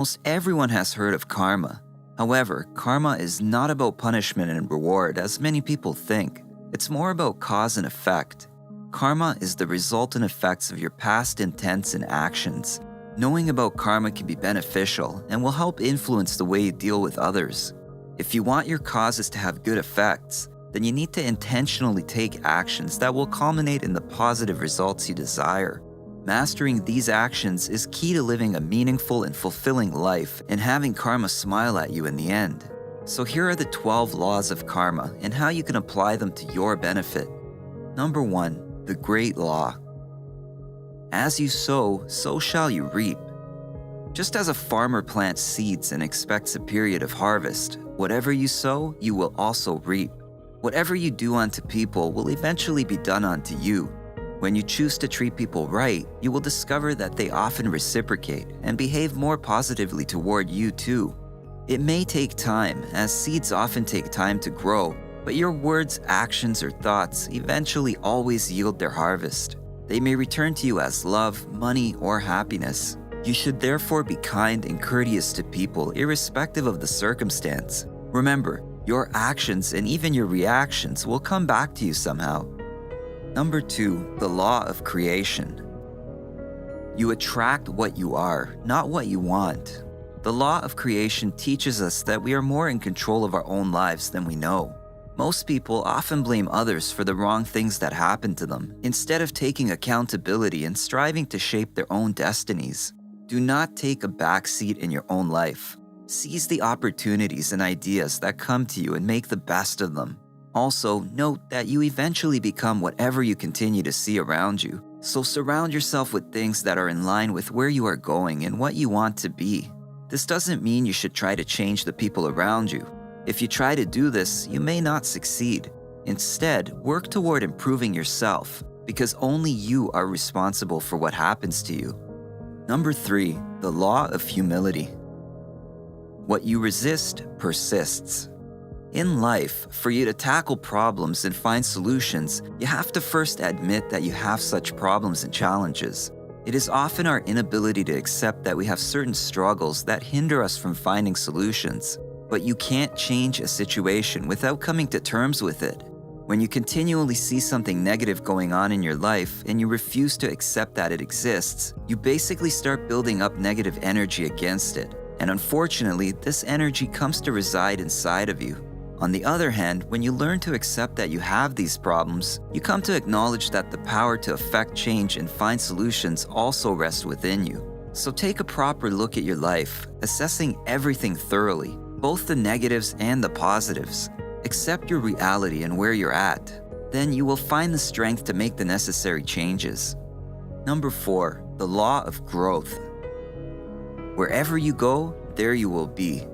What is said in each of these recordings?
Most everyone has heard of karma. However, karma is not about punishment and reward as many people think. It's more about cause and effect. Karma is the resultant effects of your past intents and actions. Knowing about karma can be beneficial and will help influence the way you deal with others. If you want your causes to have good effects, then you need to intentionally take actions that will culminate in the positive results you desire. Mastering these actions is key to living a meaningful and fulfilling life and having karma smile at you in the end. So here are the 12 laws of karma and how you can apply them to your benefit. Number 1, the Great Law. As you sow, so shall you reap. Just as a farmer plants seeds and expects a period of harvest, whatever you sow, you will also reap. Whatever you do unto people will eventually be done unto you. When you choose to treat people right, you will discover that they often reciprocate and behave more positively toward you too. It may take time, as seeds often take time to grow, but your words, actions, or thoughts eventually always yield their harvest. They may return to you as love, money, or happiness. You should therefore be kind and courteous to people irrespective of the circumstance. Remember, your actions and even your reactions will come back to you somehow. Number 2, the law of creation. You attract what you are, not what you want. The law of creation teaches us that we are more in control of our own lives than we know. Most people often blame others for the wrong things that happen to them, instead of taking accountability and striving to shape their own destinies. Do not take a back seat in your own life. Seize the opportunities and ideas that come to you and make the best of them. Also, note that you eventually become whatever you continue to see around you, so surround yourself with things that are in line with where you are going and what you want to be. This doesn't mean you should try to change the people around you. If you try to do this, you may not succeed. Instead, work toward improving yourself, because only you are responsible for what happens to you. Number 3, the law of humility. What you resist persists. In life, for you to tackle problems and find solutions, you have to first admit that you have such problems and challenges. It is often our inability to accept that we have certain struggles that hinder us from finding solutions. But you can't change a situation without coming to terms with it. When you continually see something negative going on in your life and you refuse to accept that it exists, you basically start building up negative energy against it. And unfortunately, this energy comes to reside inside of you. On the other hand, when you learn to accept that you have these problems, you come to acknowledge that the power to affect change and find solutions also rests within you. So take a proper look at your life, assessing everything thoroughly, both the negatives and the positives. Accept your reality and where you're at. Then you will find the strength to make the necessary changes. Number 4, the law of growth. Wherever you go, there you will be.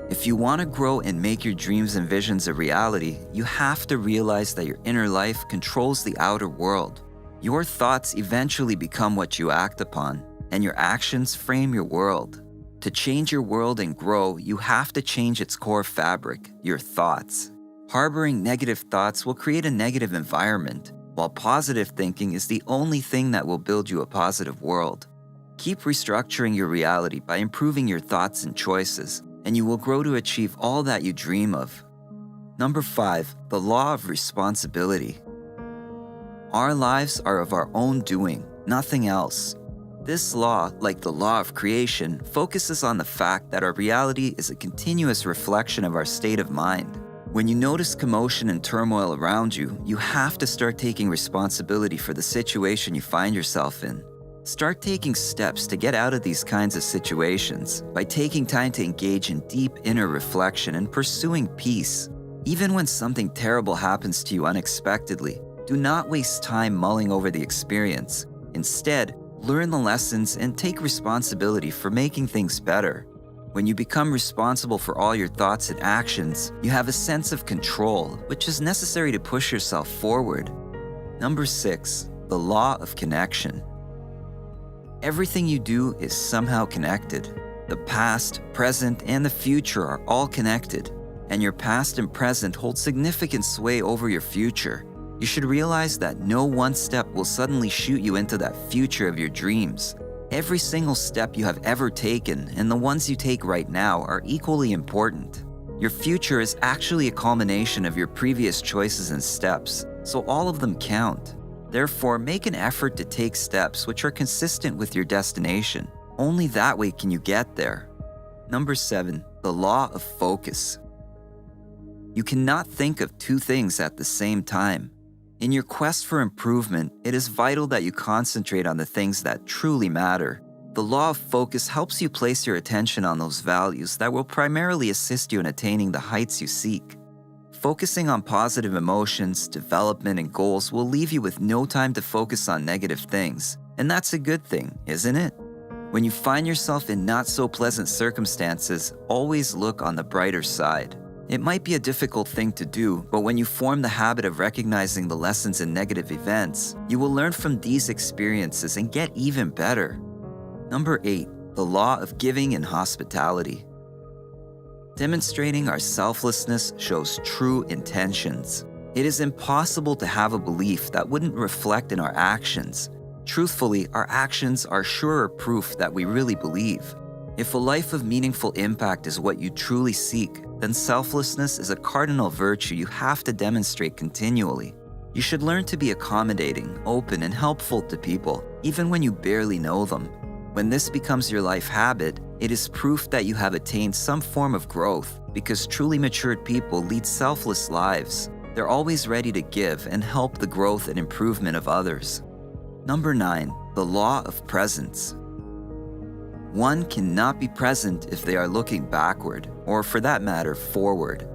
If you want to grow and make your dreams and visions a reality, you have to realize that your inner life controls the outer world. Your thoughts eventually become what you act upon, and your actions frame your world. To change your world and grow, you have to change its core fabric, your thoughts. Harboring negative thoughts will create a negative environment, while positive thinking is the only thing that will build you a positive world. Keep restructuring your reality by improving your thoughts and choices, and you will grow to achieve all that you dream of. Number 5, the law of responsibility. Our lives are of our own doing, nothing else. This law, like the law of creation, focuses on the fact that our reality is a continuous reflection of our state of mind. When you notice commotion and turmoil around you, you have to start taking responsibility for the situation you find yourself in. Start taking steps to get out of these kinds of situations by taking time to engage in deep inner reflection and pursuing peace. Even when something terrible happens to you unexpectedly, do not waste time mulling over the experience. Instead, learn the lessons and take responsibility for making things better. When you become responsible for all your thoughts and actions, you have a sense of control, which is necessary to push yourself forward. Number 6, the law of connection. Everything you do is somehow connected. The past, present, and the future are all connected, and your past and present hold significant sway over your future. You should realize that no one step will suddenly shoot you into that future of your dreams. Every single step you have ever taken and the ones you take right now are equally important. Your future is actually a culmination of your previous choices and steps, so all of them count. Therefore, make an effort to take steps which are consistent with your destination. Only that way can you get there. Number 7, the law of focus. You cannot think of two things at the same time. In your quest for improvement, it is vital that you concentrate on the things that truly matter. The law of focus helps you place your attention on those values that will primarily assist you in attaining the heights you seek. Focusing on positive emotions, development, and goals will leave you with no time to focus on negative things, and that's a good thing, isn't it? When you find yourself in not-so-pleasant circumstances, always look on the brighter side. It might be a difficult thing to do, but when you form the habit of recognizing the lessons in negative events, you will learn from these experiences and get even better. Number 8, the law of giving and hospitality. Demonstrating our selflessness shows true intentions. It is impossible to have a belief that wouldn't reflect in our actions. Truthfully, our actions are surer proof that we really believe. If a life of meaningful impact is what you truly seek, then selflessness is a cardinal virtue you have to demonstrate continually. You should learn to be accommodating, open, and helpful to people, even when you barely know them. When this becomes your life habit, it is proof that you have attained some form of growth, because truly matured people lead selfless lives. They're always ready to give and help the growth and improvement of others. Number 9, the law of presence. One cannot be present if they are looking backward, or for that matter, forward.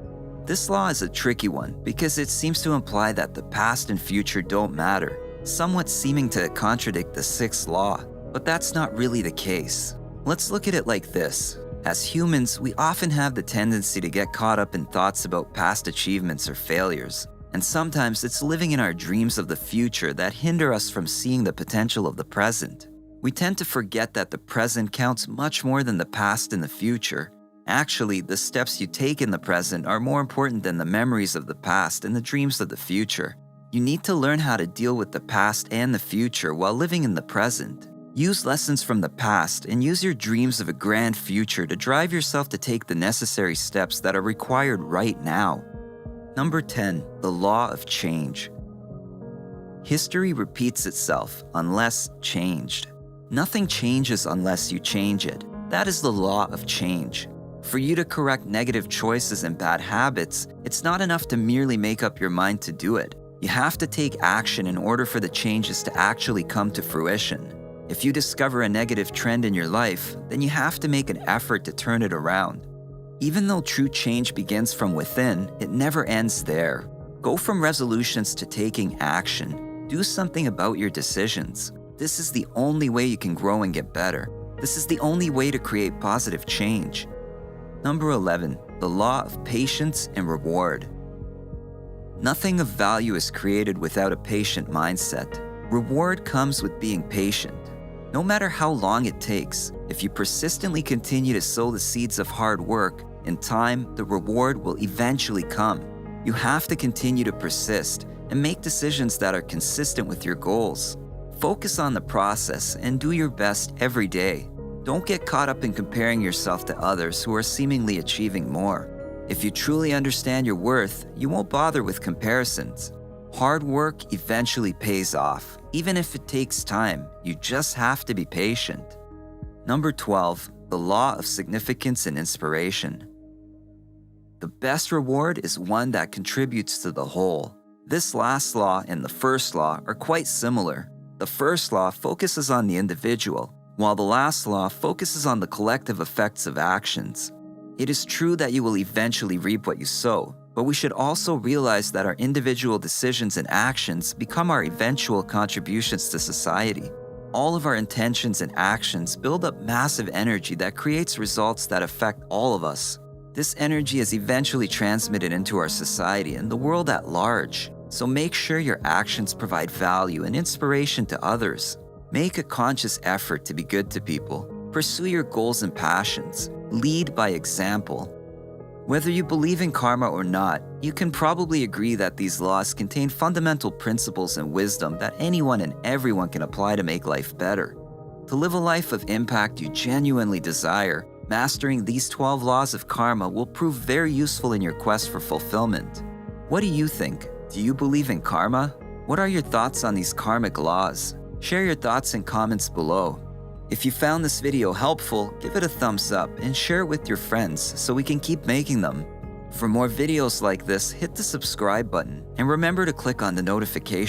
This law is a tricky one because it seems to imply that the past and future don't matter, somewhat seeming to contradict the 6th law. But that's not really the case. Let's look at it like this. As humans, we often have the tendency to get caught up in thoughts about past achievements or failures. And sometimes it's living in our dreams of the future that hinder us from seeing the potential of the present. We tend to forget that the present counts much more than the past and the future. Actually, the steps you take in the present are more important than the memories of the past and the dreams of the future. You need to learn how to deal with the past and the future while living in the present. Use lessons from the past and use your dreams of a grand future to drive yourself to take the necessary steps that are required right now. Number 10, the law of change. History repeats itself unless changed. Nothing changes unless you change it. That is the law of change. For you to correct negative choices and bad habits, it's not enough to merely make up your mind to do it. You have to take action in order for the changes to actually come to fruition. If you discover a negative trend in your life, then you have to make an effort to turn it around. Even though true change begins from within, it never ends there. Go from resolutions to taking action. Do something about your decisions. This is the only way you can grow and get better. This is the only way to create positive change. Number 11, the law of patience and reward. Nothing of value is created without a patient mindset. Reward comes with being patient. No matter how long it takes, if you persistently continue to sow the seeds of hard work, in time, the reward will eventually come. You have to continue to persist and make decisions that are consistent with your goals. Focus on the process and do your best every day. Don't get caught up in comparing yourself to others who are seemingly achieving more. If you truly understand your worth, you won't bother with comparisons. Hard work eventually pays off. Even if it takes time, you just have to be patient. Number 12, the law of significance and inspiration. The best reward is one that contributes to the whole. This last law and the first law are quite similar. The first law focuses on the individual, while the last law focuses on the collective effects of actions. It is true that you will eventually reap what you sow, but we should also realize that our individual decisions and actions become our eventual contributions to society. All of our intentions and actions build up massive energy that creates results that affect all of us. This energy is eventually transmitted into our society and the world at large, so make sure your actions provide value and inspiration to others. Make a conscious effort to be good to people. Pursue your goals and passions. Lead by example. Whether you believe in karma or not, you can probably agree that these laws contain fundamental principles and wisdom that anyone and everyone can apply to make life better. To live a life of impact you genuinely desire, mastering these 12 laws of karma will prove very useful in your quest for fulfillment. What do you think? Do you believe in karma? What are your thoughts on these karmic laws? Share your thoughts in comments below. If you found this video helpful, give it a thumbs up and share it with your friends so we can keep making them. For more videos like this, hit the subscribe button and remember to click on the notification